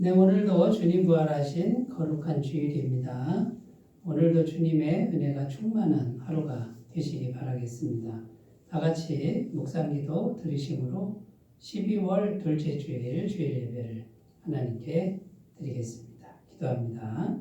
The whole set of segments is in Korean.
네, 오늘도 주님 부활하신 거룩한 주일입니다. 오늘도 주님의 은혜가 충만한 하루가 되시기 바라겠습니다. 다 같이 묵상기도 드리심으로 12월 둘째 주일 주일 예배를 하나님께 드리겠습니다. 기도합니다.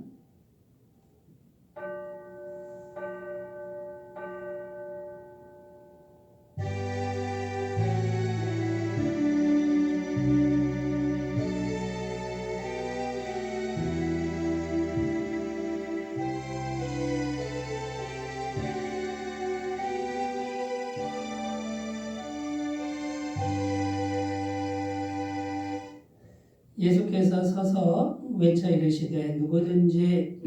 예수께서 서서 외쳐 이르시되 누구든지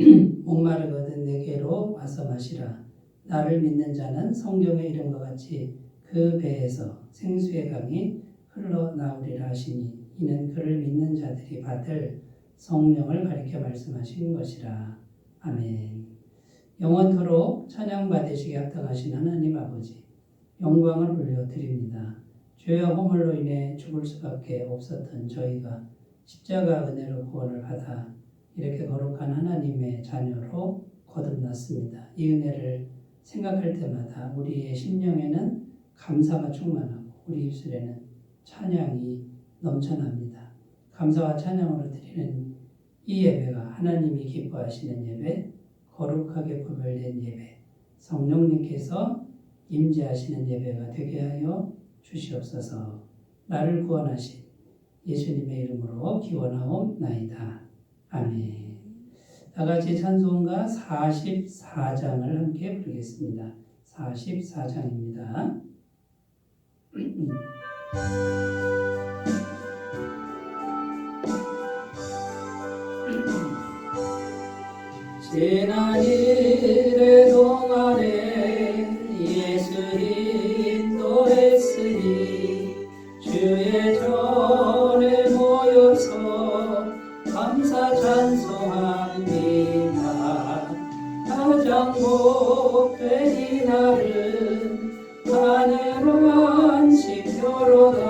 목마르거든 내게로 와서 마시라. 나를 믿는 자는 성경에 이른 것 같이 그 배에서 생수의 강이 흘러나오리라 하시니 이는 그를 믿는 자들이 받을 성령을 가리켜 말씀하신 것이라. 아멘. 영원토록 찬양받으시게 합당하신 하나님 아버지, 영광을 올려드립니다. 죄와 허물로 인해 죽을 수밖에 없었던 저희가 십자가 은혜로 구원을 받아 이렇게 거룩한 하나님의 자녀로 거듭났습니다. 이 은혜를 생각할 때마다 우리의 심령에는 감사가 충만하고 우리 입술에는 찬양이 넘쳐납니다. 감사와 찬양으로 드리는 이 예배가 하나님이 기뻐하시는 예배, 거룩하게 구별된 예배, 성령님께서 임재하시는 예배가 되게 하여 주시옵소서. 나를 구원하신 예수님의 이름으로 기원하옵나이다. 아멘. 다 같이 찬송가 44장을 함께 부르겠습니다. 44장입니다. 지난 일의 동안에 예수 인도했으니 주의 전에 모여서 감사 찬송합니다. 가장 복된 이날은 하늘 안식교로다.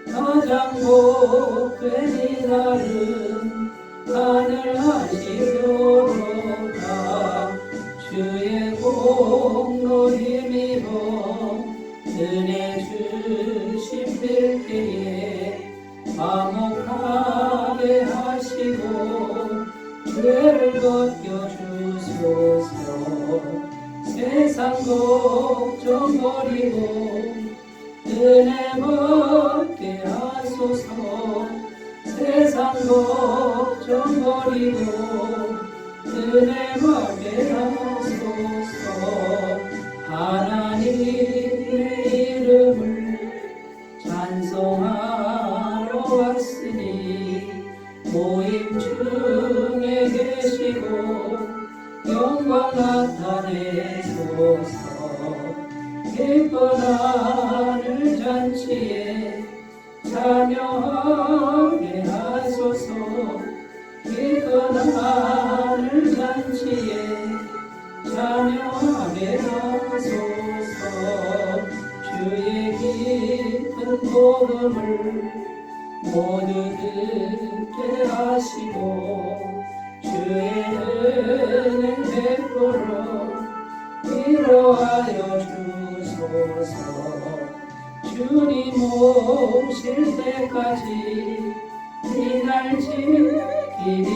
가장 복된 이날은 하늘 안식교로다. 주의 공로 힘입어 은혜 주신 때에 화목하게 하시고 죄를 벗겨주소서. 세상 걱정 버리고 은혜 받게 하소서. 세상 걱정 버리고 은혜 받게 하소서. 하나님의 이름을 찬송하러 왔으니 모임 중에 계시고 영광 나타내소서. 기쁜 하늘 잔치에 참여하게 하소서. 기쁜 하늘 잔치에 참여하게 하소서. 주의 깊은 복음을 모두 듣게 하시고 주의 은혜 베풀어 위로하여 주소서. 주님 오실 때까지 이날 지키리로다.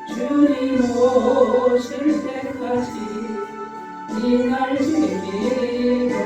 주님 오실 때까지 이날 지키리로다.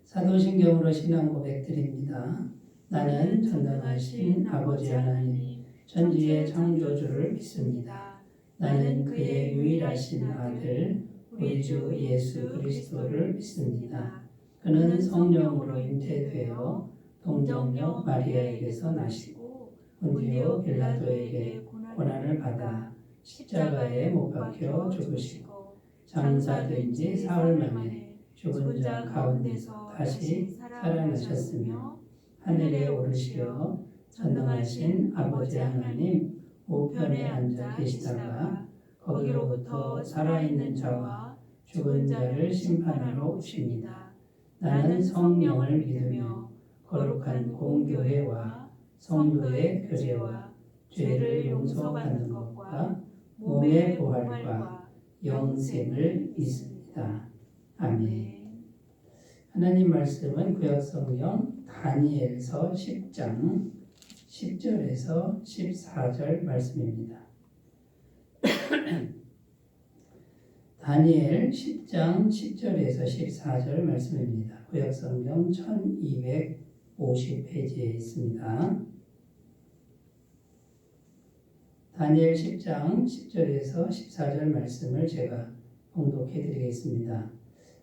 사도신경으로 신앙 고백드립니다. 나는 전능하신 아버지 하나님 천지의 창조주를 믿습니다. 나는 그의 유일하신 아들 우리 주 예수 그리스도를 믿습니다. 그는 성령으로 잉태되어 동정녀 마리아에게서 나시고 본디오 빌라도에게 고난을 받아 십자가에 못 박혀 죽으시고 장사된 지 사흘 만에 죽은 자 가운데서 다시 살아나셨으며 하늘에 오르시어 전능하신 아버지 하나님 우편에 앉아 계시다가 거기로부터 살아있는 자와 죽은 자를 심판하러 오십니다. 나는 성령을 믿으며 거룩한 공교회와 성도의 교제와 죄를 용서받는 것과 몸의 부활과 영생을 믿습니다. 아멘. 하나님 말씀은 구약성경 다니엘서 10장 10절에서 14절 말씀입니다. 다니엘 10장 10절에서 14절 말씀입니다. 구약성경 1250페이지에 있습니다. 다니엘 10장 10절에서 14절 말씀을 제가 봉독해 드리겠습니다.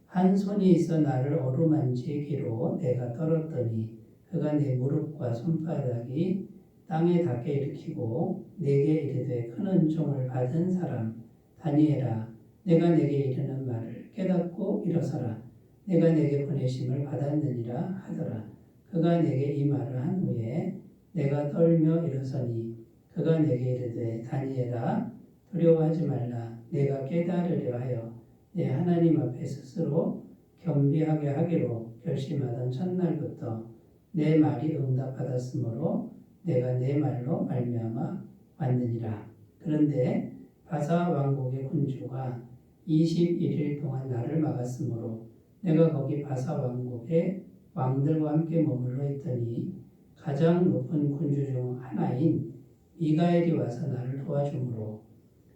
한 손이 있어 나를 어루만지기로 내가 떨었더니 그가 내 무릎과 손바닥이 땅에 닿게 일으키고 내게 이르되 큰 은총을 받은 사람 다니엘아 내가 내게 이르는 말을 깨닫고 일어서라. 내가 내게 보내심을 받았느니라 하더라. 그가 내게 이 말을 한 후에 내가 떨며 일어서니 그가 내게 이르되 다니엘아 두려워하지 말라. 내가 깨달으려 하여 내 하나님 앞에 스스로 겸비하게 하기로 결심하던 첫날부터 내 말이 응답받았으므로 내가 내 말로 말미암아 왔느니라. 그런데 바사 왕국의 군주가 21일 동안 나를 막았으므로 내가 거기 바사 왕국의 왕들과 함께 머물러 있더니 가장 높은 군주 중 하나인 미가엘이 와서 나를 도와주므로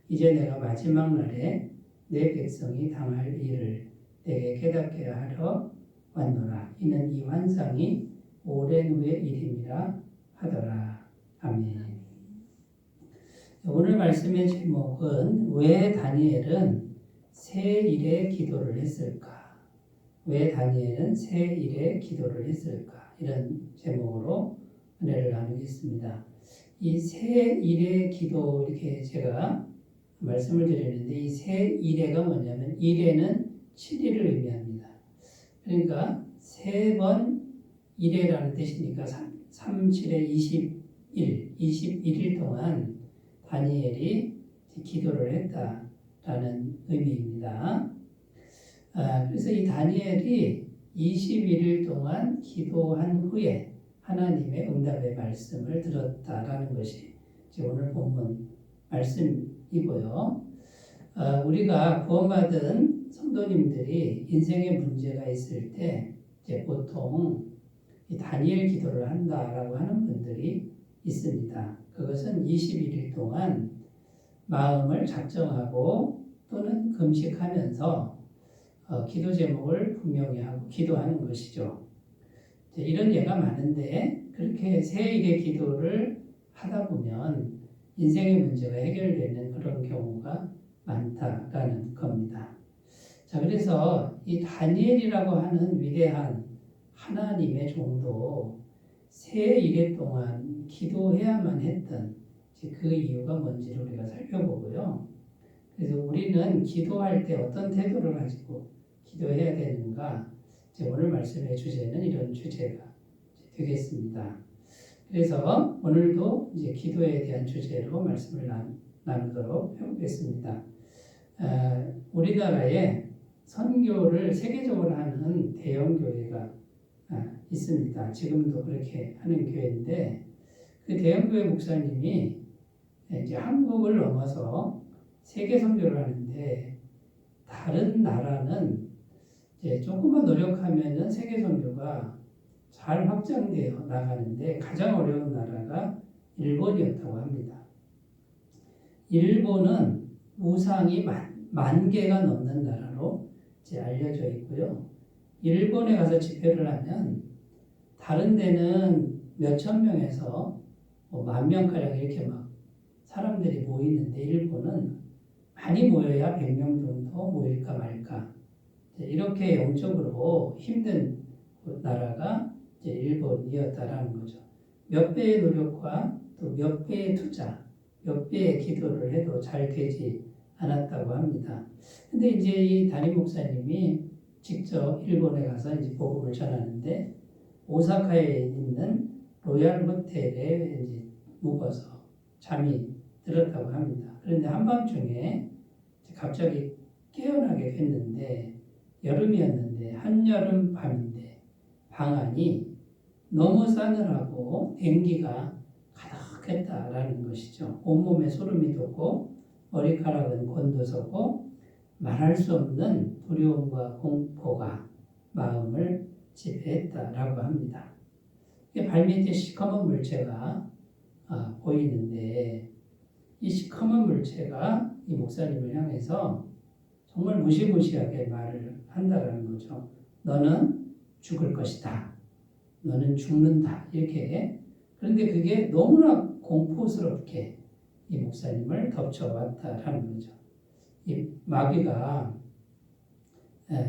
이제 내가 마지막 날에 내 백성이 당할 일을 내게 깨닫게 하려 왔노라. 이는 이 환상이 오랜 후의 일임이라 하더라. 아멘. 오늘 말씀의 제목은 왜 다니엘은 새 일의 기도를 했을까? 왜 다니엘은 새 일의 기도를 했을까? 이런 제목으로 은혜를 나누겠습니다. 이 새 일의 기도 이렇게 제가 말씀을 드리는데 이 새 일회가 뭐냐면 일회는 7일을 의미합니다. 그러니까 세 번 일회라는 뜻이니까 3, 7에 21일 동안 다니엘이 기도를 했다라는 의미입니다. 그래서 이 다니엘이 21일 동안 기도한 후에 하나님의 응답의 말씀을 들었다라는 것이 오늘 본문 말씀이고요. 우리가 구원받은 성도님들이 인생에 문제가 있을 때 이제 보통 이 다니엘 기도를 한다라고 하는 분들이 있습니다. 그것은 21일 동안 마음을 작정하고 또는 금식하면서 기도 제목을 분명히 하고 기도하는 것이죠. 이런 예가 많은데 그렇게 새 일의 기도를 하다 보면 인생의 문제가 해결되는 그런 경우가 많다라는 겁니다. 자, 그래서 이 다니엘이라고 하는 위대한 하나님의 종도 새 일의 동안 기도해야만 했던 그 이유가 뭔지를 우리가 살펴보고요. 그래서 우리는 기도할 때 어떤 태도를 가지고 기도해야 되는가? 오늘 말씀의 주제는 이런 주제가 되겠습니다. 그래서 오늘도 이제 기도에 대한 주제로 말씀을 나누도록 해보겠습니다. 우리나라에 선교를 세계적으로 하는 대형 교회가 있습니다. 지금도 그렇게 하는 교회인데 그 대형 교회 목사님이 이제 한국을 넘어서 세계 선교를 하는데 다른 나라는 이제 조금만 노력하면은 세계 선교가 잘 확장되어 나가는데 가장 어려운 나라가 일본이었다고 합니다. 일본은 우상이 만 개가 넘는 나라로 이제 알려져 있고요. 일본에 가서 집회를 하면 다른 데는 몇천 명에서 10,000명가량 이렇게 막 사람들이 모이는데 일본은 많이 모여야 100명 정도 모일까 말까 이렇게 영적으로 힘든 나라가 이제 일본이었다라는 거죠. 몇 배의 노력과 또 몇 배의 투자, 몇 배의 기도를 해도 잘 되지 않았다고 합니다. 근데 이제 이 담임 목사님이 직접 일본에 가서 이제 복음을 전하는데 오사카에 있는 로얄 호텔에 이제 묵어서 잠이 들었다고 합니다. 그런데 한밤중에 갑자기 깨어나게 됐는데 여름이었는데 한여름 밤인데 방 안이 너무 싸늘하고 냉기가 가득했다라는 것이죠. 온몸에 소름이 돋고 머리카락은 곤두서고 말할 수 없는 두려움과 공포가 마음을 지배했다라고 합니다. 발밑에 시커먼 물체가 보이는데 이 시커먼 물체가 이 목사님을 향해서 정말 무시무시하게 말을 한다라는 거죠. 너는 죽을 것이다. 너는 죽는다. 이렇게. 그런데 그게 너무나 공포스럽게 이 목사님을 덮쳐왔다라는 거죠. 이 마귀가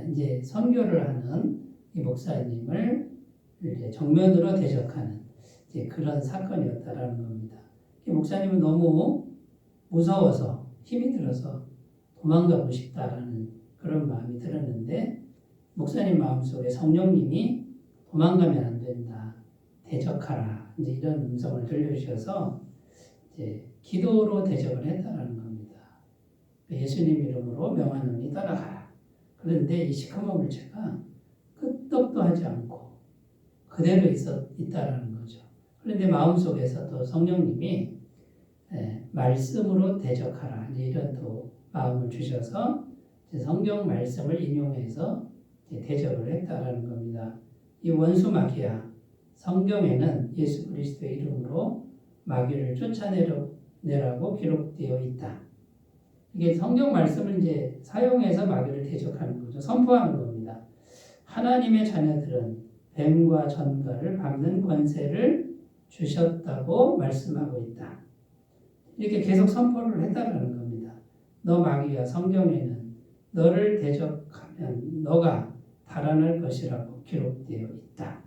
이제 선교를 하는 이 목사님을 이제 정면으로 대적하는 이제 그런 사건이었다라는 겁니다. 이 목사님은 너무 무서워서 힘이 들어서 도망가고 싶다라는 그런 마음이 들었는데 목사님 마음속에 성령님이 도망가면 안 된다. 대적하라. 이제 이런 음성을 들려주셔서 이제 기도로 대적을 했다라는 겁니다. 예수님 이름으로 명하노니 떠나가라. 그런데 이 시커먼 물체가 끄떡도 하지 않고 그대로 있다라는 거죠. 그런데 마음속에서 또 성령님이 말씀으로 대적하라. 이제 이런 또 마음을 주셔서 성경 말씀을 인용해서 대적을 했다라는 겁니다. 이 원수 마귀야. 성경에는 예수 그리스도의 이름으로 마귀를 쫓아내라고 기록되어 있다. 이게 성경 말씀을 이제 사용해서 마귀를 대적하는 거죠. 선포하는 겁니다. 하나님의 자녀들은 뱀과 전갈을 밟는 권세를 주셨다고 말씀하고 있다. 이렇게 계속 선포를 했다라는 겁니다. 너 마귀야, 성경에는 너를 대적하면 너가 달아날 것이라고 기록되어 있다.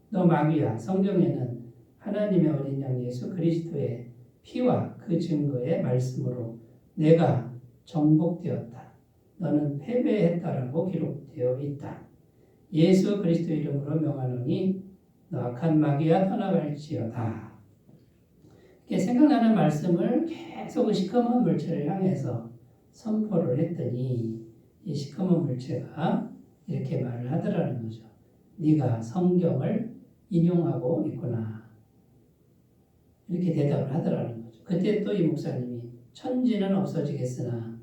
너 마귀야, 성경에는 하나님의 어린 양 예수 그리스도의 피와 그 증거의 말씀으로 내가 정복되었다. 너는 패배했다라고 기록되어 있다. 예수 그리스도 이름으로 명하노니 너 악한 마귀야 떠나갈지어다. 이렇게 생각나는 말씀을 계속 시커먼 물체를 향해서 선포를 했더니 이 시커먼 물체가 이렇게 말을 하더라는 거죠. 네가 성경을 인용하고 있구나. 이렇게 대답을 하더라는 거죠. 그때 또 이 목사님이 천지는 없어지겠으나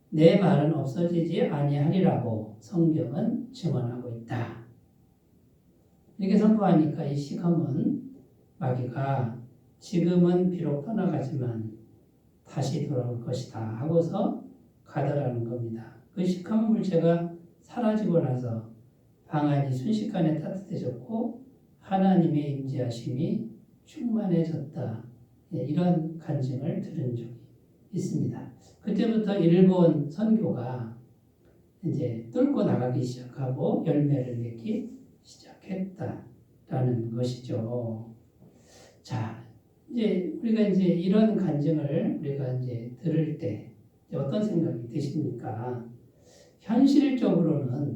내 말은 없어지지 아니하리라고 성경은 증언하고 있다. 이렇게 선포하니까 이 시커먼 마귀가 지금은 비록 떠나가지만 다시 돌아올 것이다 하고서 가더라는 겁니다. 그 시커먼 물체가 사라지고 나서 방 안이 순식간에 따뜻해졌고 하나님의 임재하심이 충만해졌다. 이런 간증을 들은 적이 있습니다. 그때부터 일본 선교가 이제 뚫고 나가기 시작하고 열매를 맺기 시작했다라는 것이죠. 자, 이제 우리가 이제 이런 간증을 우리가 이제 들을 때 어떤 생각이 드십니까? 현상적으로는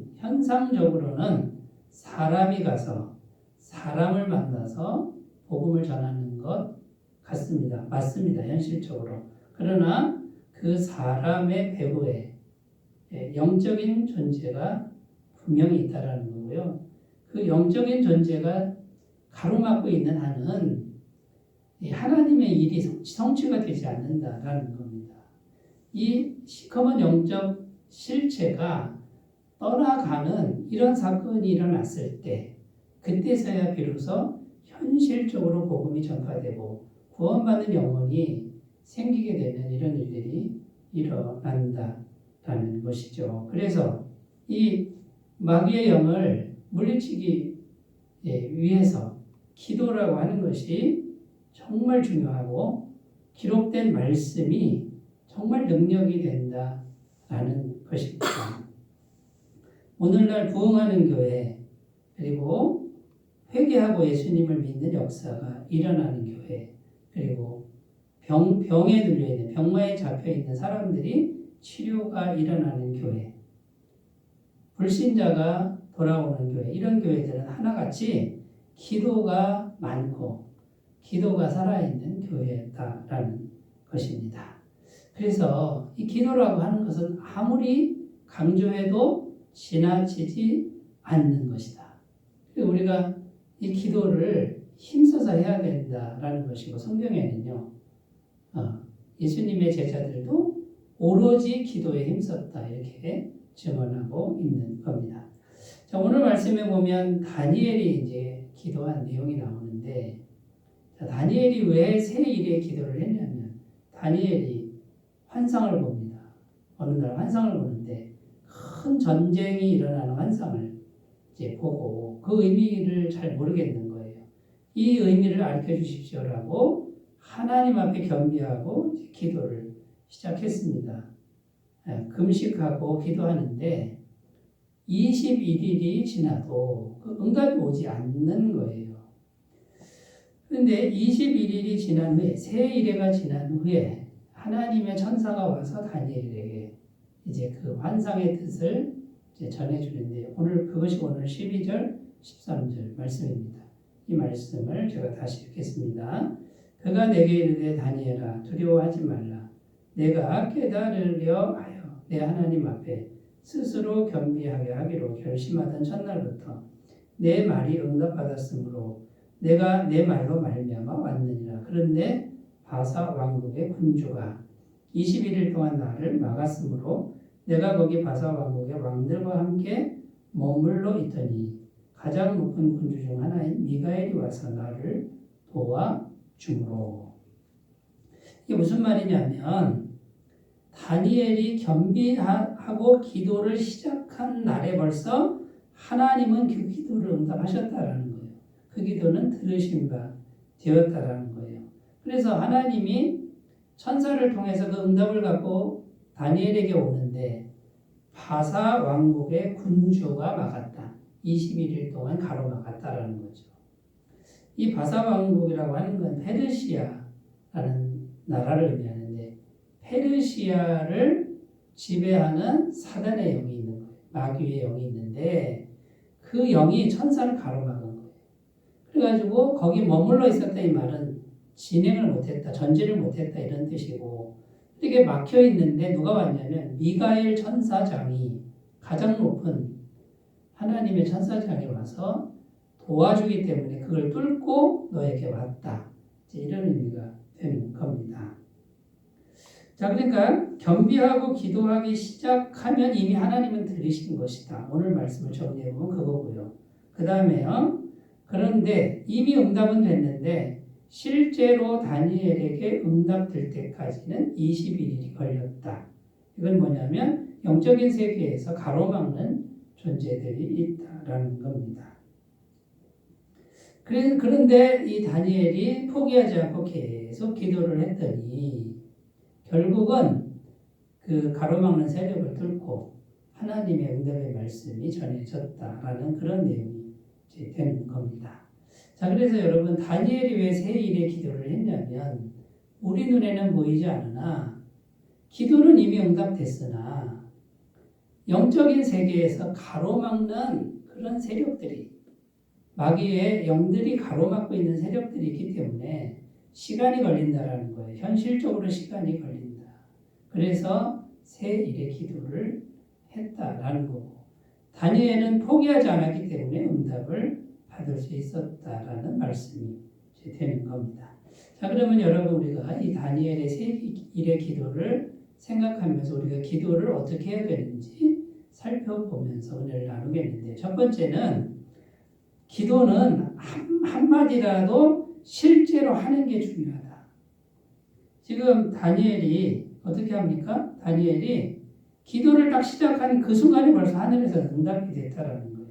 사람이 가서 사람을 만나서 복음을 전하는 것 같습니다. 맞습니다. 현실적으로. 그러나 그 사람의 배후에 영적인 존재가 분명히 있다라는 거고요. 그 영적인 존재가 가로막고 있는 한은 하나님의 일이 성취가 되지 않는다라는 겁니다. 이 시커먼 영적 실체가 떠나가는 이런 사건이 일어났을 때 그때서야 비로소 현실적으로 복음이 전파되고 구원받는 영혼이 생기게 되는 이런 일들이 일어난다라는 것이죠. 그래서 이 마귀의 영을 물리치기 위해서 기도라고 하는 것이 정말 중요하고 기록된 말씀이 정말 능력이 된다라는 것입니다. 오늘날 부흥하는 교회 그리고 회개하고 예수님을 믿는 역사가 일어나는 교회 그리고 병에 들려있는 병마에 잡혀있는 사람들이 치료가 일어나는 교회 불신자가 돌아오는 교회 이런 교회들은 하나같이 기도가 많고 기도가 살아있는 교회다라는 것입니다. 그래서 이 기도라고 하는 것은 아무리 강조해도 지나치지 않는 것이다. 우리가 이 기도를 힘써서 해야 된다라는 것이고 성경에는요. 예수님의 제자들도 오로지 기도에 힘썼다 이렇게 증언하고 있는 겁니다. 자, 오늘 말씀에 보면 다니엘이 이제 기도한 내용이 나오는데 자, 다니엘이 왜 세 일의 기도를 했냐면 다니엘이 환상을 봅니다. 어느 날 환상을 보는데 큰 전쟁이 일어나는 환상을 이제 보고 그 의미를 잘 모르겠는 거예요. 이 의미를 알려 주십시오라고 하나님 앞에 겸비하고 기도를 시작했습니다. 금식하고 기도하는데 21일이 지나도 그 응답이 오지 않는 거예요. 그런데 21일이 지난 후에 세 일회가 지난 후에 하나님의 천사가 와서 다니엘에게 이제 그 환상의 뜻을 이제 전해주는데 그것이 오늘 12절, 13절 말씀입니다. 이 말씀을 제가 다시 읽겠습니다. 그가 내게 이르되 다니엘아 두려워하지 말라. 내가 깨달으려 하여 내 하나님 앞에 스스로 겸비하게 하기로 결심하던 첫날부터 내 말이 응답받았으므로 내가 내 말로 말미암아 왔느니라. 그런데 바사 왕국의 군주가 21일 동안 나를 막았으므로 내가 거기 바사 왕국의 왕들과 함께 머물러 있더니 가장 높은 군주 중 하나인 미가엘이 와서 나를 도와주므로. 이게 무슨 말이냐면 다니엘이 겸비하고 기도를 시작한 날에 벌써 하나님은 그 기도를 응답하셨다라는 거예요. 그 기도는 들으신 바 되었다라는 거예요. 그래서 하나님이 천사를 통해서 그 응답을 갖고 다니엘에게 오는데 바사 왕국의 군주가 막았다. 21일 동안 가로막았다라는 거죠. 이 바사 왕국이라고 하는 건 페르시아라는 나라를 의미하는데 페르시아를 지배하는 사단의 영이 있는 거예요. 마귀의 영이 있는데 그 영이 천사를 가로막은 거예요. 그래가지고 거기 머물러 있었다 이 말은 진행을 못했다, 전진을 못했다 이런 뜻이고 이게 막혀 있는데 누가 왔냐면 미가엘 천사장이 가장 높은 하나님의 천사장이 와서 도와주기 때문에 그걸 뚫고 너에게 왔다. 이런 의미가 되는 겁니다. 자, 그러니까 겸비하고 기도하기 시작하면 이미 하나님은 들으신 것이다. 오늘 말씀을 정리해보면 그거고요. 그 다음에요. 그런데 이미 응답은 됐는데 실제로 다니엘에게 응답될 때까지는 21일이 걸렸다. 이건 뭐냐면 영적인 세계에서 가로막는 존재들이 있다라는 겁니다. 그런데 이 다니엘이 포기하지 않고 계속 기도를 했더니 결국은 그 가로막는 세력을 뚫고 하나님의 응답의 말씀이 전해졌다라는 그런 내용이 되는 겁니다. 자, 그래서 여러분 다니엘이 왜 세 일의 기도를 했냐면 우리 눈에는 보이지 않으나 기도는 이미 응답됐으나 영적인 세계에서 가로막는 그런 세력들이 마귀의 영들이 가로막고 있는 세력들이 있기 때문에 시간이 걸린다라는 거예요. 현실적으로 시간이 걸린다. 그래서 세 일의 기도를 했다라는 거고 다니엘은 포기하지 않았기 때문에 응답을 받을 수 있었다라는 말씀이 되는 겁니다. 자, 그러면 여러분 우리가 이 다니엘의 세 일의 기도를 생각하면서 우리가 기도를 어떻게 해야 되는지 살펴보면서 은혜를 나누겠는데 첫 번째는 기도는 한마디라도 실제로 하는 게 중요하다. 지금 다니엘이 어떻게 합니까? 다니엘이 기도를 딱 시작한 그 순간에 벌써 하늘에서 응답이 됐다라는 거예요.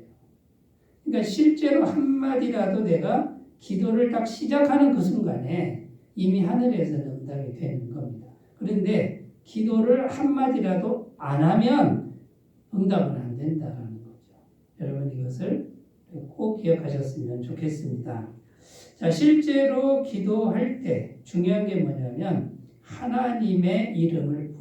그러니까 실제로 한마디라도 내가 기도를 딱 시작하는 그 순간에 이미 하늘에서는 응답이 되는 겁니다. 그런데 기도를 한마디라도 안 하면 응답은 안 된다라는 거죠. 여러분 이것을 꼭 기억하셨으면 좋겠습니다. 자, 실제로 기도할 때 중요한 게 뭐냐면 하나님의 이름을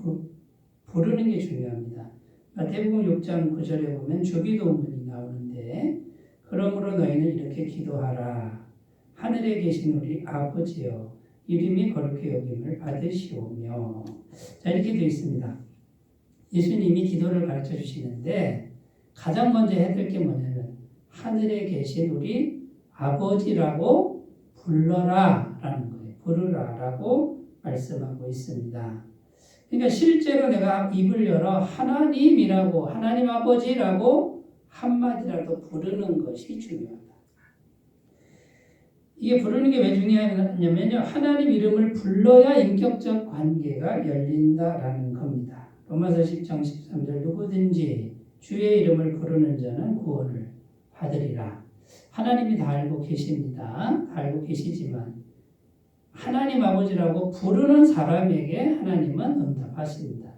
부르는 게 중요합니다. 마태복음 6장 9절에 보면 주기도문이 나오는데 그러므로 너희는 이렇게 기도하라. 하늘에 계신 우리 아버지여 이름이 거룩히 여김을 받으시오며 자 이렇게 되어 있습니다. 예수님이 기도를 가르쳐 주시는데 가장 먼저 해야 될 게 뭐냐면 하늘에 계신 우리 아버지라고 불러라 라는 거예요. 부르라 라고 말씀하고 있습니다. 그러니까 실제로 내가 입을 열어 하나님이라고 하나님 아버지라고 한마디라도 부르는 것이 중요하다. 이게 부르는 게 왜 중요하냐면요. 하나님 이름을 불러야 인격적 관계가 열린다라는 겁니다. 로마서 10장 13절 누구든지 주의 이름을 부르는 자는 구원을 받으리라. 하나님이 다 알고 계십니다. 다 알고 계시지만 하나님 아버지라고 부르는 사람에게 하나님은 응답하십니다.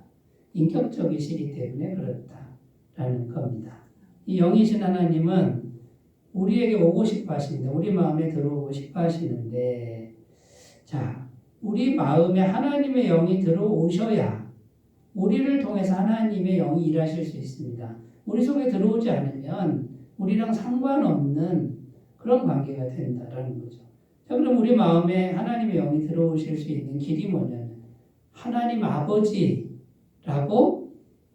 인격적이시기 때문에 그렇다라는 겁니다. 이 영이신 하나님은 우리에게 오고 싶어 하십니다. 우리 마음에 들어오고 싶어 하시는데, 자, 우리 마음에 하나님의 영이 들어오셔야 우리를 통해서 하나님의 영이 일하실 수 있습니다. 우리 속에 들어오지 않으면 우리랑 상관없는 그런 관계가 된다라는 거죠. 자, 그럼 우리 마음에 하나님의 영이 들어오실 수 있는 길이 뭐냐면 하나님 아버지라고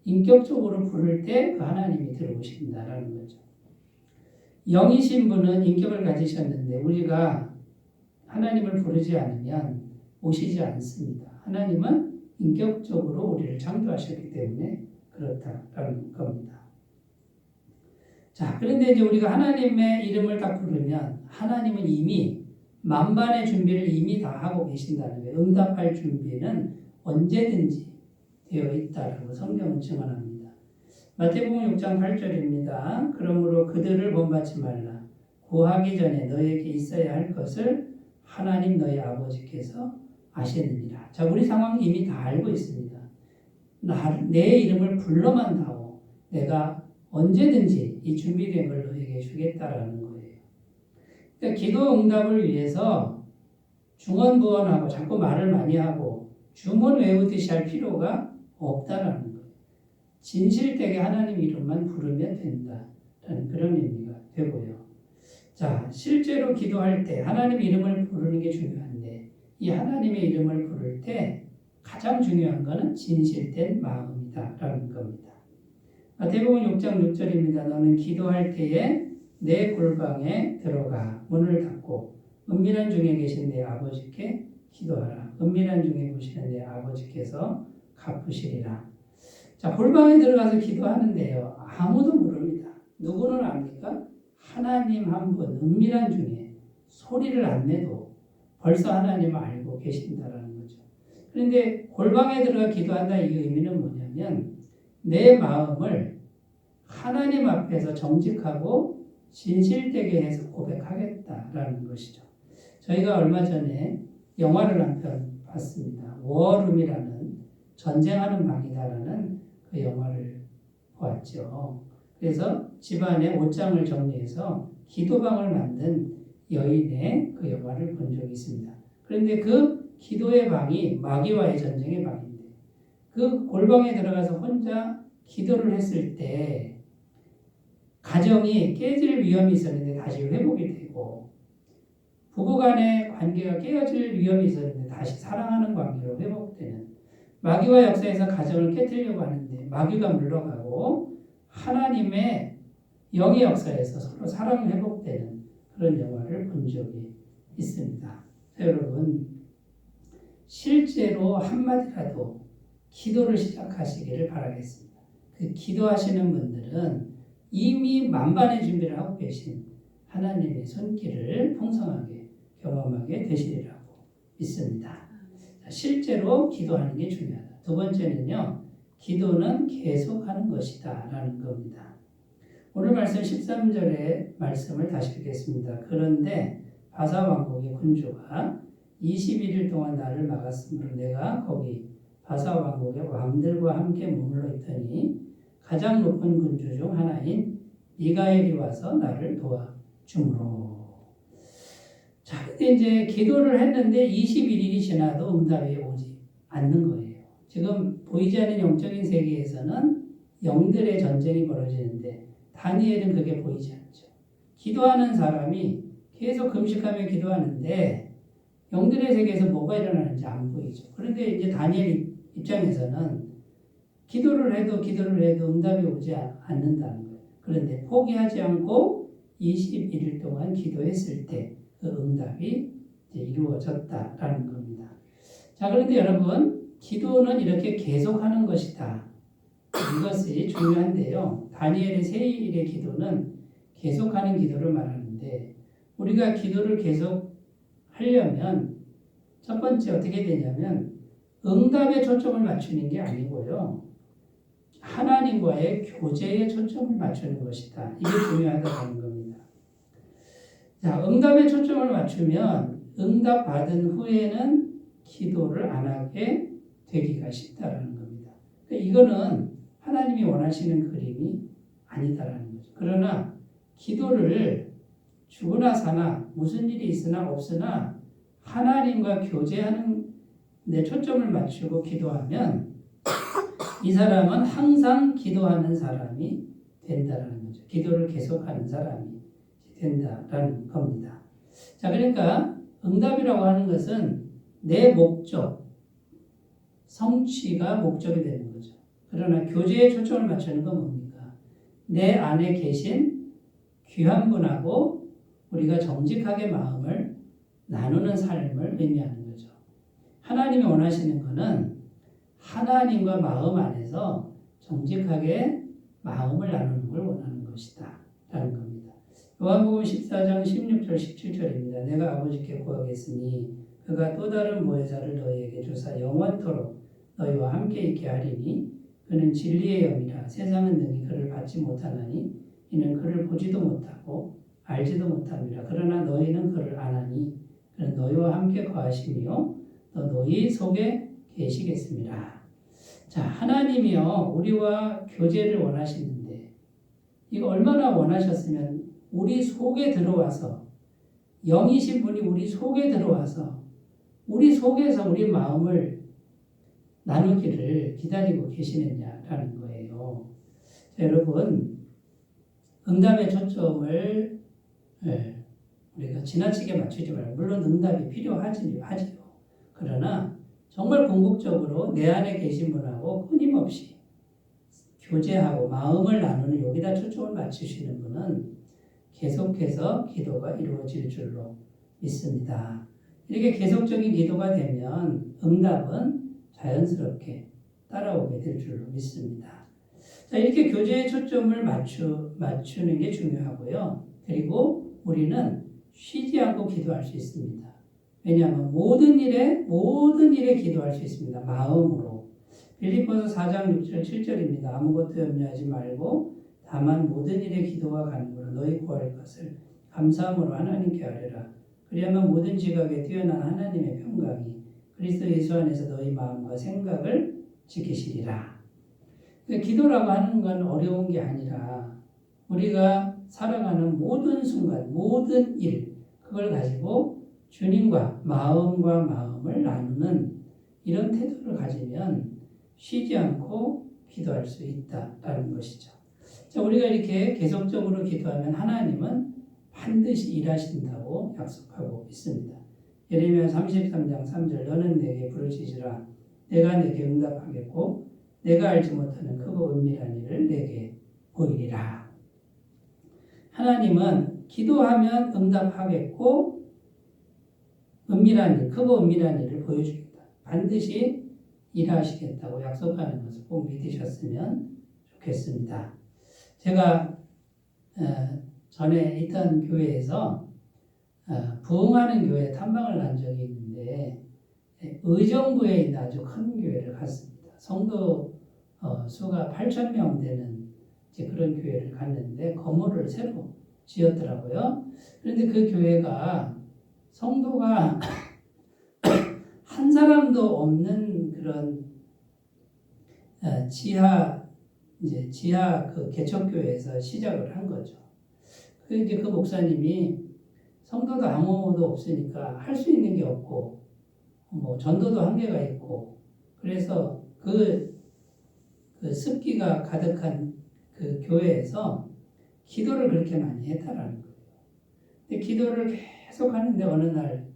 인격적으로 부를 때 그 하나님이 들어오신다라는 거죠. 영이신 분은 인격을 가지셨는데 우리가 하나님을 부르지 않으면 오시지 않습니다. 하나님은 인격적으로 우리를 창조하셨기 때문에 그렇다라는 겁니다. 자, 그런데 이제 우리가 하나님의 이름을 딱 부르면 하나님은 이미 만반의 준비를 이미 다 하고 계신다는 거예요. 응답할 준비는 언제든지 되어 있다라고 성경은 증언합니다. 마태복음 6장 8절입니다. 그러므로 그들을 본받지 말라. 구하기 전에 너에게 있어야 할 것을 하나님 너희 아버지께서 아시느니라. 자, 우리 상황 이미 다 알고 있습니다. 내 이름을 불러만 다오. 내가 언제든지 이 준비된 걸 너에게 주겠다라는 거예요. 그러니까 기도 응답을 위해서 중언부언하고 자꾸 말을 많이 하고 주문 외우듯이 할 필요가 없다라는 거예요. 진실되게 하나님 이름만 부르면 된다라는 그런 의미가 되고요. 자, 실제로 기도할 때 하나님 이름을 부르는 게 중요한데 이 하나님의 이름을 부를 때 가장 중요한 것은 진실된 마음이다라는 겁니다. 마태복음 6장 6절입니다. 너는 기도할 때에 내 골방에 들어가 문을 닫고 은밀한 중에 계신 내 아버지께 기도하라. 은밀한 중에 보시는 내 아버지께서 갚으시리라. 자, 골방에 들어가서 기도하는데요. 아무도 모릅니다. 누구는 압니까? 하나님 한 분, 은밀한 중에 소리를 안 내도 벌써 하나님을 알고 계신다라는 거죠. 그런데 골방에 들어가 기도한다 이 의미는 뭐냐면 내 마음을 하나님 앞에서 정직하고 진실되게 해서 고백하겠다라는 것이죠. 저희가 얼마 전에 영화를 한 편 봤습니다. 워룸이라는 전쟁하는 방이다라는 그 영화를 보았죠. 그래서 집안에 옷장을 정리해서 기도방을 만든 여인의 그 영화를 본 적이 있습니다. 그런데 그 기도의 방이 마귀와의 전쟁의 방인데 그 골방에 들어가서 혼자 기도를 했을 때 가정이 깨질 위험이 있었는데 다시 회복이 되고 부부간의 관계가 깨어질 위험이 있었는데 다시 사랑하는 관계로 회복되는 마귀와 역사에서 가정을 깨뜨리려고 하는데 마귀가 물러가고 하나님의 영의 역사에서 서로 사랑이 회복되는 그런 영화를 본 적이 있습니다. 여러분 실제로 한마디라도 기도를 시작하시기를 바라겠습니다. 그 기도하시는 분들은 이미 만반의 준비를 하고 계신 하나님의 손길을 풍성하게 경험하게 되시리라고 믿습니다. 실제로 기도하는 게 중요하다. 두 번째는요. 기도는 계속하는 것이다 라는 겁니다. 오늘 말씀 13절의 말씀을 다시 읽겠습니다. 그런데 바사 왕국의 군주가 21일 동안 나를 막았으므로 내가 거기 바사 왕국의 왕들과 함께 머물러 있더니 가장 높은 군주 중 하나인 미가엘이 와서 나를 도와주므로. 자, 근데 이제 기도를 했는데 21일이 지나도 응답이 오지 않는 거예요. 지금 보이지 않는 영적인 세계에서는 영들의 전쟁이 벌어지는데 다니엘은 그게 보이지 않죠. 기도하는 사람이 계속 금식하며 기도하는데 영들의 세계에서 뭐가 일어나는지 안 보이죠. 그런데 이제 다니엘 입장에서는 기도를 해도 응답이 오지 않는다는 거예요. 그런데 포기하지 않고 21일 동안 기도했을 때 그 응답이 이제 이루어졌다라는 겁니다. 자, 그런데 여러분, 기도는 이렇게 계속하는 것이다. 이것이 중요한데요. 다니엘의 세 일의 기도는 계속하는 기도를 말하는데, 우리가 기도를 계속 하려면 첫 번째 어떻게 되냐면 응답에 초점을 맞추는 게 아니고요. 하나님과의 교제에 초점을 맞추는 것이다. 이게 중요하다는 겁니다. 자, 응답에 초점을 맞추면 응답 받은 후에는 기도를 안 하게 되기가 쉽다라는 겁니다. 그러니까 이거는 하나님이 원하시는 그림이 아니다라는 거죠. 그러나 기도를 죽으나 사나 무슨 일이 있으나 없으나 하나님과 교제하는 데 초점을 맞추고 기도하면 이 사람은 항상 기도하는 사람이 된다라는 거죠. 기도를 계속하는 사람이 된다라는 겁니다. 자, 그러니까 응답이라고 하는 것은 내 목적, 성취가 목적이 되는 거죠. 그러나 교제에 초점을 맞추는 건 뭡니까? 내 안에 계신 귀한 분하고 우리가 정직하게 마음을 나누는 삶을 의미하는 거죠. 하나님이 원하시는 것은 하나님과 마음 안에서 정직하게 마음을 나누는 걸 원하는 것이다 라는 겁니다. 요한복음 14장 16절 17절입니다. 내가 아버지께 구하겠으니 그가 또 다른 보혜사를 너희에게 주사 영원토록 너희와 함께 있게 하리니 그는 진리의 영이라 세상은 능히 그를 받지 못하나니 이는 그를 보지도 못하고 알지도 못합니다. 그러나 너희는 그를 아나니 그는 너희와 함께 거하시며 또 너희 속에 계시겠습니다. 자, 하나님이요 우리와 교제를 원하시는데 이거 얼마나 원하셨으면 우리 속에 들어와서 영이신 분이 우리 속에 들어와서 우리 속에서 우리 마음을 나누기를 기다리고 계시느냐라는 거예요. 자, 여러분 응답의 초점을 우리가 지나치게 맞추지 말고 물론 응답이 필요하지요. 그러나 정말 궁극적으로 내 안에 계신 분하고 끊임없이 교제하고 마음을 나누는 여기다 초점을 맞추시는 분은 계속해서 기도가 이루어질 줄로 믿습니다. 이렇게 계속적인 기도가 되면 응답은 자연스럽게 따라오게 될 줄로 믿습니다. 자, 이렇게 교제에 초점을 맞추는 게 중요하고요. 그리고 우리는 쉬지 않고 기도할 수 있습니다. 왜냐하면 모든 일에 기도할 수 있습니다. 마음으로. 빌립보서 4장 6절 7절입니다. 아무것도 염려하지 말고 다만 모든 일에 기도와 간구로 너희 구할 것을 감사함으로 하나님께 아뢰라. 그리하면 모든 지각에 뛰어난 하나님의 평강이 그리스도 예수 안에서 너희 마음과 생각을 지키시리라. 기도라고 하는 건 어려운 게 아니라 우리가 살아가는 모든 순간, 모든 일, 그걸 가지고 주님과 마음을 나누는 이런 태도를 가지면 쉬지 않고 기도할 수 있다라는 것이죠. 자, 우리가 이렇게 계속적으로 기도하면 하나님은 반드시 일하신다고 약속하고 있습니다. 예레미야 33장 3절 너는 내게 부르짖으라 내가 내게 응답하겠고 내가 알지 못하는 크고 은밀한 일을 내게 보이리라. 하나님은 기도하면 응답하겠고 은밀한 일, 크고 은밀한 일을 보여주겠다. 반드시 일하시겠다고 약속하는 것을 꼭 믿으셨으면 좋겠습니다. 제가 전에 있던 교회에서 부흥하는 교회 탐방을 간 적이 있는데 의정부에 있는 아주 큰 교회를 갔습니다. 성도 수가 8,000명 되는 그런 교회를 갔는데 건물을 새로 지었더라고요. 그런데 그 교회가 성도가 한 사람도 없는 그런 지하 그 개척교회에서 시작을 한 거죠. 이제 그 목사님이 성도도 아무도 없으니까 할 수 있는 게 없고 뭐 전도도 한계가 있고 그래서 그 습기가 가득한 그 교회에서 기도를 그렇게 많이 했다라는 거예요. 근데 기도를 계속 하는데 어느 날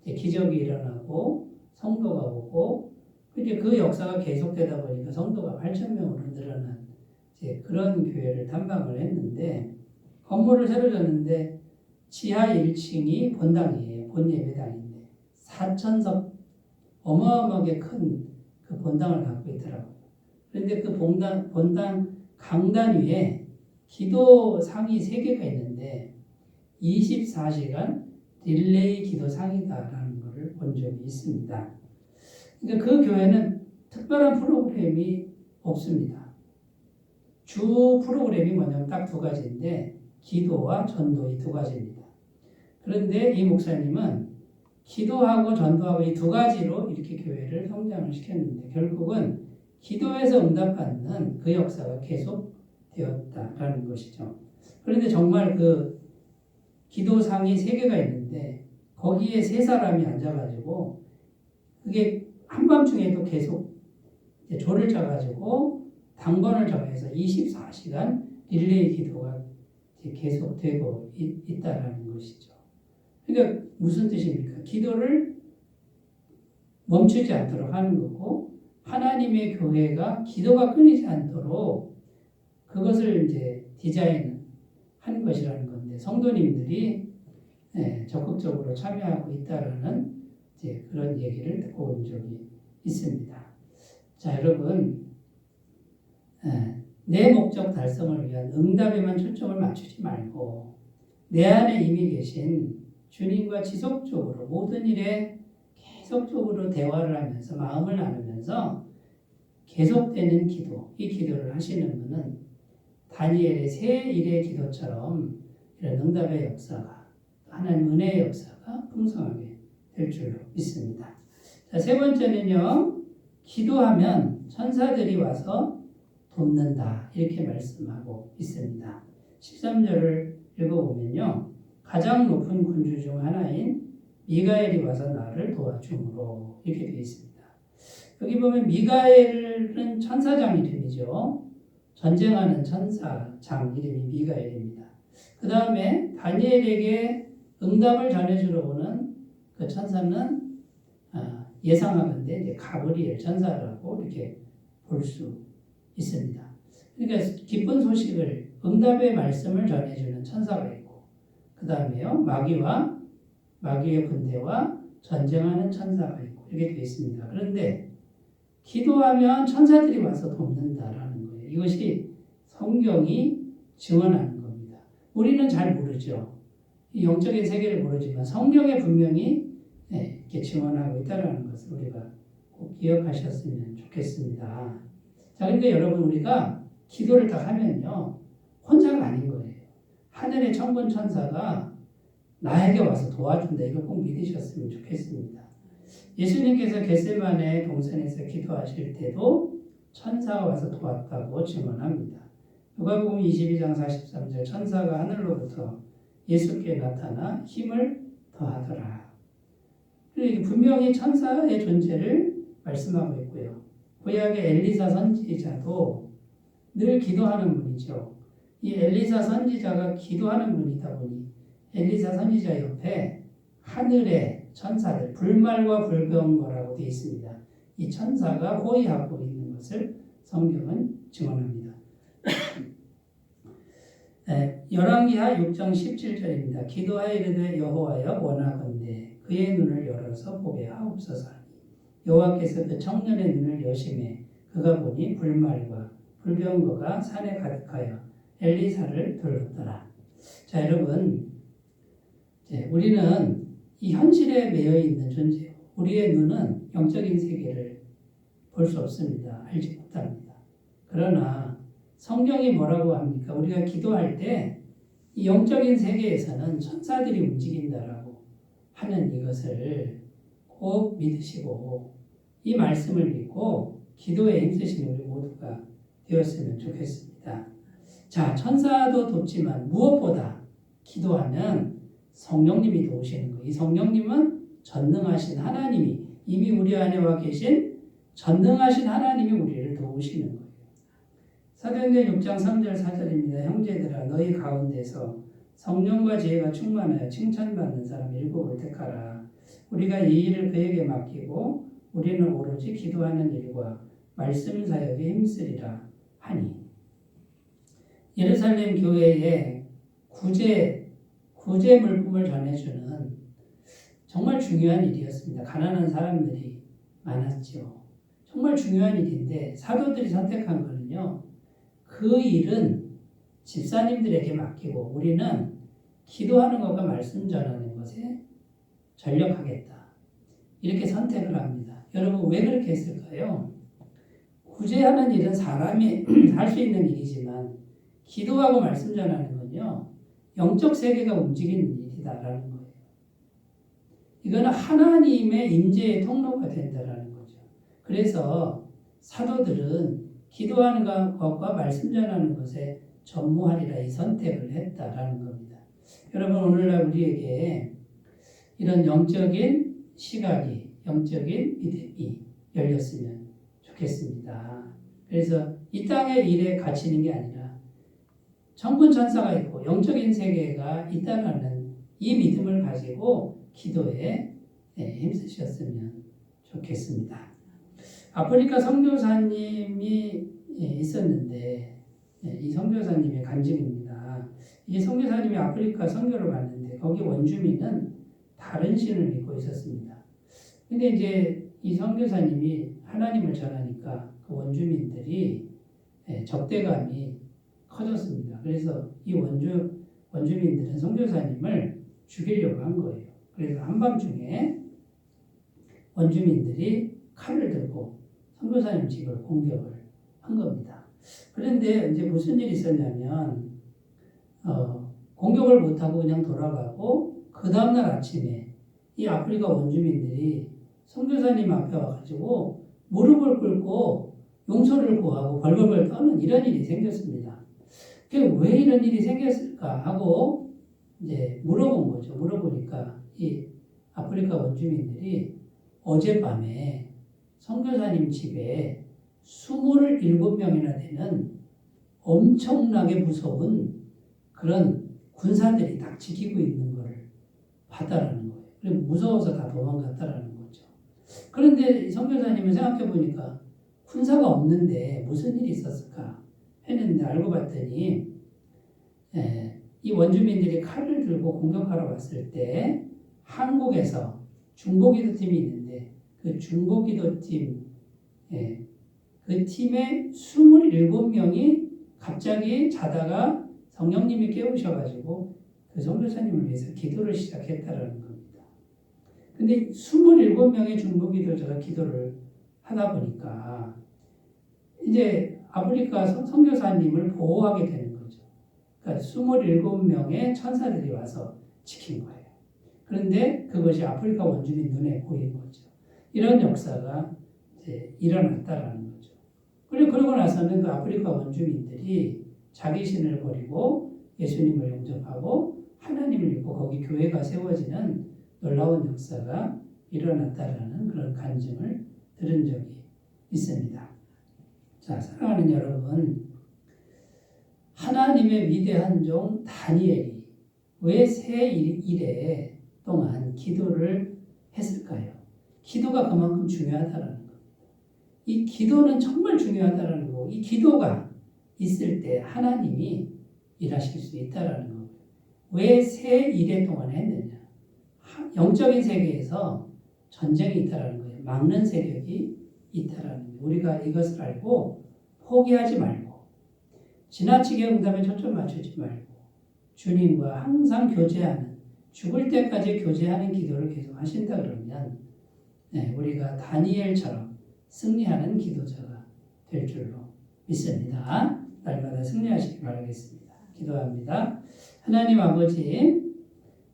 기적이 일어나고 성도가 오고 이제 그 역사가 계속되다 보니까 성도가 8천 명으로 늘어난 이제 그런 교회를 탐방을 했는데 건물을 새로 졌는데 지하 1층이 본당이에요. 본예배당인데 4천석 어마어마하게 큰 그 본당을 갖고 있더라고요. 그런데 그 본당 강단 위에 기도상이 3개가 있는데 24시간 릴레이 기도상이다라는 것을 본 적이 있습니다. 그러니까 그 교회는 특별한 프로그램이 없습니다. 주 프로그램이 뭐냐면 딱 2가지인데 기도와 전도 이 2가지입니다. 그런데 이 목사님은 기도하고 전도하고 이 2가지로 이렇게 교회를 성장을 시켰는데 결국은 기도에서 응답받는 그 역사가 계속되었다라는 것이죠. 그런데 정말 그 기도상이 3개가 있는데 거기에 3사람이 앉아가지고 그게 한밤중에도 계속 조를 짜가지고 당번을 정해서 24시간 릴레이 기도가 계속되고 있다라는 것이죠. 그러니까 무슨 뜻입니까? 기도를 멈추지 않도록 하는 거고 하나님의 교회가 기도가 끊이지 않도록 그것을 이제 디자인한 것이라는 건데 성도님들이 적극적으로 참여하고 있다라는 이제 그런 얘기를 듣고 온 적이 있습니다. 자, 여러분, 내 목적 달성을 위한 응답에만 초점을 맞추지 말고 내 안에 이미 계신 주님과 지속적으로 모든 일에 계속적으로 대화를 하면서 마음을 나누면서 계속되는 기도, 이 기도를 하시는 분은 다니엘의 새 일의 기도처럼 이런 응답의 역사가 하나님 은혜의 역사가 풍성하게 될 줄로 믿습니다. 자, 3번째는요. 기도하면 천사들이 와서 돕는다 이렇게 말씀하고 있습니다. 13절을 읽어보면요. 가장 높은 군주 중 하나인 미가엘이 와서 나를 도와주므로 이렇게 되어 있습니다. 여기 보면 미가엘은 천사장 이름이죠. 전쟁하는 천사장 이름이 미가엘입니다. 그 다음에 다니엘에게 응답을 전해주러 오는 그 천사는 예상하건대 이제 가브리엘 천사라고 이렇게 볼 수 있습니다. 그러니까 기쁜 소식을 응답의 말씀을 전해주는 천사가 있고 그 다음에요 마귀의 군대와 전쟁하는 천사가 있고 이렇게 되어 있습니다. 그런데 기도하면 천사들이 와서 돕는다라는 거예요. 이것이 성경이 증언하는 겁니다. 우리는 잘 모르죠. 이 영적인 세계를 모르지만 성경에 분명히 이렇게 증언하고 있다는 것을 우리가 꼭 기억하셨으면 좋겠습니다. 자, 그러니까 여러분 우리가 기도를 딱 하면요. 혼자가 아닌 거예요. 하늘의 천군 천사가 나에게 와서 도와준다. 이거 꼭 믿으셨으면 좋겠습니다. 예수님께서 겟세마네 동산에서 기도하실 때도 천사가 와서 도왔다고 증언합니다. 누가복음 22장 43절 천사가 하늘로부터 예수께 나타나 힘을 더하더라. 그리고 분명히 천사의 존재를 말씀하고 있고요. 구약의 엘리사 선지자도 늘 기도하는 분이죠. 이 엘리사 선지자가 기도하는 분이다 보니 엘리사 선지자 옆에 하늘의 천사들, 불말과 불병거라고 되어 있습니다. 이 천사가 호위하고 있는 것을 성경은 증언합니다. 열왕기하 6장 17절입니다. 기도하여 이르되 여호와여 원하건대 그의 눈을 열어서 보게 하옵소서. 여호와께서 그 청년의 눈을 여심해 그가 보니 불말과 불병거가 산에 가득하여 엘리사를 둘렀더라. 자, 여러분, 우리는 이 현실에 매여 있는 존재요. 우리의 눈은 영적인 세계를 볼 수 없습니다. 알지 못합니다. 그러나 성경이 뭐라고 합니까? 우리가 기도할 때 이 영적인 세계에서는 천사들이 움직인다라고 하는 이것을 꼭 믿으시고 이 말씀을 믿고 기도에 힘쓰시는 우리 모두가 되었으면 좋겠습니다. 자, 천사도 돕지만 무엇보다 기도하면 성령님이 도우시는 거예요. 이 성령님은 전능하신 하나님이 이미 우리 안에 와 계신 전능하신 하나님이 우리를 도우시는 거예요. 사도행전 6장 3절 4절입니다. 형제들아 너희 가운데서 성령과 지혜가 충만하여 칭찬받는 사람 7을 택하라. 우리가 이 일을 그에게 맡기고 우리는 오로지 기도하는 일과 말씀 사역에 힘쓰리라 하니. 예루살렘 교회에 구제 물품을 전해주는 정말 중요한 일이었습니다. 가난한 사람들이 많았죠. 정말 중요한 일인데 사도들이 선택한 거는요. 그 일은 집사님들에게 맡기고 우리는 기도하는 것과 말씀 전하는 것에 전력하겠다. 이렇게 선택을 합니다. 여러분 왜 그렇게 했을까요? 구제하는 일은 사람이 할 수 있는 일이지만 기도하고 말씀 전하는 건요. 영적 세계가 움직이는 일이다라는 거예요. 이거는 하나님의 임재의 통로가 된다라는 거죠. 그래서 사도들은 기도하는 것과 말씀 전하는 것에 전무하리라 이 선택을 했다라는 겁니다. 여러분 오늘날 우리에게 이런 영적인 시각이, 영적인 믿음이 열렸으면 좋겠습니다. 그래서 이 땅의 일에 갇히는 게 아니라 천군 천사가 있고 영적인 세계가 있다는 이 믿음을 가지고 기도에 힘쓰셨으면 좋겠습니다. 아프리카 선교사님이 있었는데 이 선교사님의 간증입니다. 이 선교사님이 아프리카 선교를 갔는데 거기 원주민은 다른 신을 믿고 있었습니다. 근데 이제 이 선교사님이 하나님을 전하니까 그 원주민들이 적대감이 커졌습니다. 그래서 이 원주민들은 선교사님을 죽이려고 한 거예요. 그래서 한밤중에 원주민들이 칼을 들고 선교사님 집을 공격을 한 겁니다. 그런데 이제 무슨 일이 있었냐면 공격을 못하고 그냥 돌아가고 그 다음날 아침에 이 아프리카 원주민들이 선교사님 앞에 와가지고 무릎을 꿇고 용서를 구하고 벌벌벌 떠는 이런 일이 생겼습니다. 왜 이런 일이 생겼을까 하고 이제 물어본 거죠. 물어보니까 이 아프리카 원주민들이 어젯밤에 선교사님 집에 27명이나 되는 엄청나게 무서운 그런 군사들이 딱 지키고 있는 것을 봤다라는 거예요. 그리고 무서워서 다 도망갔다라는 거죠. 그런데 선교사님은 생각해 보니까 군사가 없는데 무슨 일이 있었을까 했는데 알고 봤더니 이 원주민들이 칼을 들고 공격하러 왔을 때 한국에서 중보기도 팀이 있는데 그 중보기도 팀, 그 팀의 27명이 갑자기 자다가 성령님이 깨우셔가지고 그 선교사님을 위해서 기도를 시작했다라는 겁니다. 근데 27명의 중보기도자가 기도를 하다 보니까 이제 아프리카 선교사님을 보호하게 되는 거죠. 그러니까 27명의 천사들이 와서 지킨 거예요. 그런데 그것이 아프리카 원주민 눈에 보인 거죠. 이런 역사가 이제 일어났다라는 거죠. 그러고 나서는 그 아프리카 원주민들이 자기 신을 버리고 예수님을 영접하고 하나님을 믿고 거기 교회가 세워지는 놀라운 역사가 일어났다라는 그런 간증을 들은 적이 있습니다. 자, 사랑하는 여러분, 하나님의 위대한 종 다니엘이 왜 새 일에 동안 기도를 했을까요? 기도가 그만큼 중요하다는 겁니다. 이 기도는 정말 중요하다는 거고 이 기도가 있을 때 하나님이 일하실 수 있다는 거예요. 왜 새 일에 동안 했느냐? 영적인 세계에서 전쟁이 있다는 거예요. 막는 세력이 있다는 거예요. 우리가 이것을 알고 포기하지 말고 지나치게 응답에 초점 맞추지 말고 주님과 항상 교제하는 죽을 때까지 교제하는 기도를 계속 하신다 그러면 우리가 다니엘처럼 승리하는 기도자가 될 줄로 믿습니다. 날마다 승리하시기 바라겠습니다. 기도합니다. 하나님 아버지,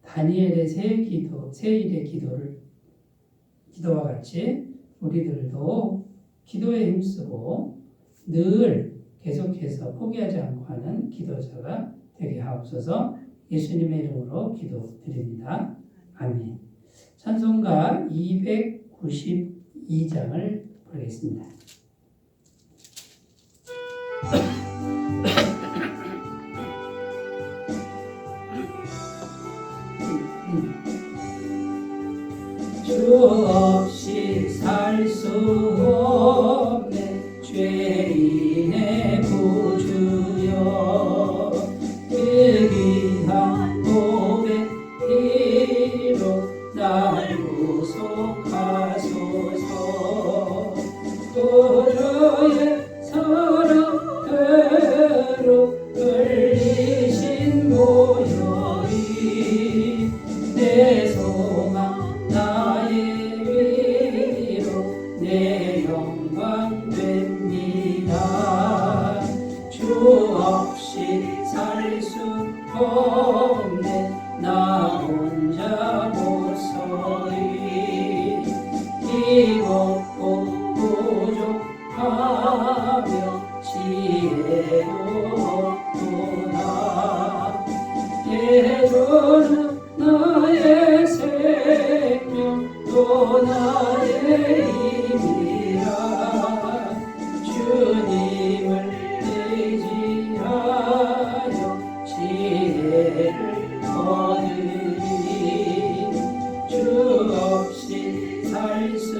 다니엘의 새 일의 기도와 같이 우리들도 기도에 힘쓰고 늘 계속해서 포기하지 않고 하는 기도자가 되게 하옵소서. 예수님의 이름으로 기도드립니다. 아멘. 찬송가 292장을 부르겠습니다. 주 없이 살 수 없네 죄인의 구주여 그 귀한 보배 피로 날 구속하소서 그저의 사랑대로 흘리신 보혈이 내 소망 나의 위로 내 영광 됩니다 주 없이 살 수 없네 나 혼자 못 서리 힘없고 부족하며 지혜도 없구나 예전은 나의 생명 또 나의 힘이라 주님을 의지하여 지혜를 얻으리 주 없이 살 수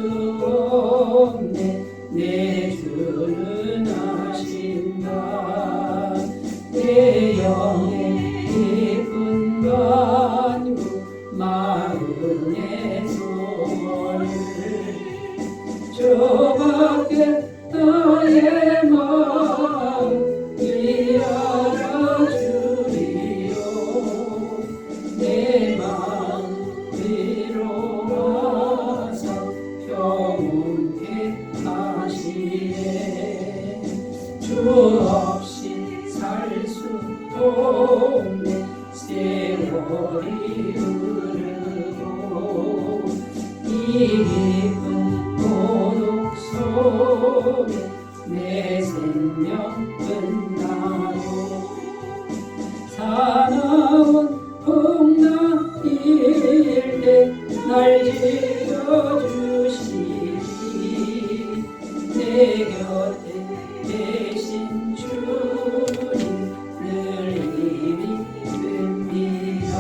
없네 내 주는 아신다 내 영의 깊은 간구 마음의 소원을 저밖에 나의 마음이 알아주리요 내 마음 위로 와서 평온케 하시네 주 없이 살 수 없네 세월이 흐르고 이 깊은 고독 속에 내 생명 끝나요 사나운 풍랑일 때 날 지켜주시니 내 곁에 계신 주님 늘 힘이 됩니다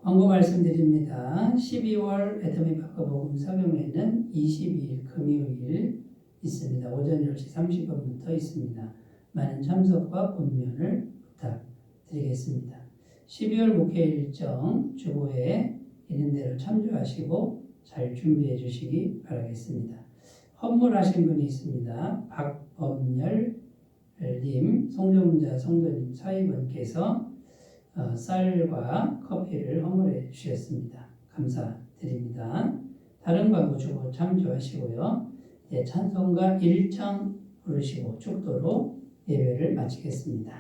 광고 말씀드립니다. 12월 베트남 바꿔복음 서경회는 22일 금요일 있습니다. 오전 10시 30분부터 있습니다. 많은 참석과 권면을 부탁드리겠습니다. 12월 목회 일정 주보에 있는 대로 참조하시고 잘 준비해 주시기 바라겠습니다. 헌물하신 분이 있습니다. 박범열님, 송정자 성도님 사위분께서 쌀과 커피를 헌물해 주셨습니다. 감사드립니다. 다른 광고 주보 참조하시고요. 찬송가 1장 부르시고 축도로 예배를 마치겠습니다.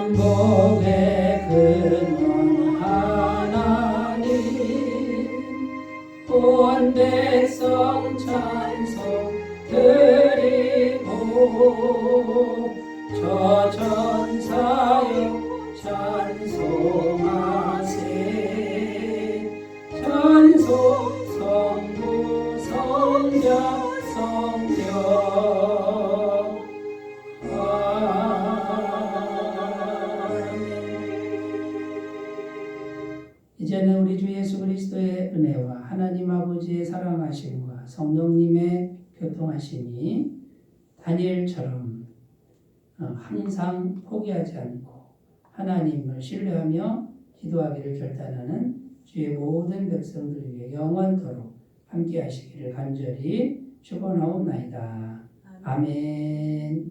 만복의 근원 하나님 온 백성 찬송 드리고 저 천사여 찬송하세 찬송 성부 성자 성령 이제는 우리 주 예수 그리스도의 은혜와 하나님 아버지의 사랑하심과 성령님의 교통하심이 다니엘처럼 항상 포기하지 않고 하나님을 신뢰하며 기도하기를 결단하는 주의 모든 백성들 위해 영원토록 함께 하시기를 간절히 축원하옵나이다. 아멘.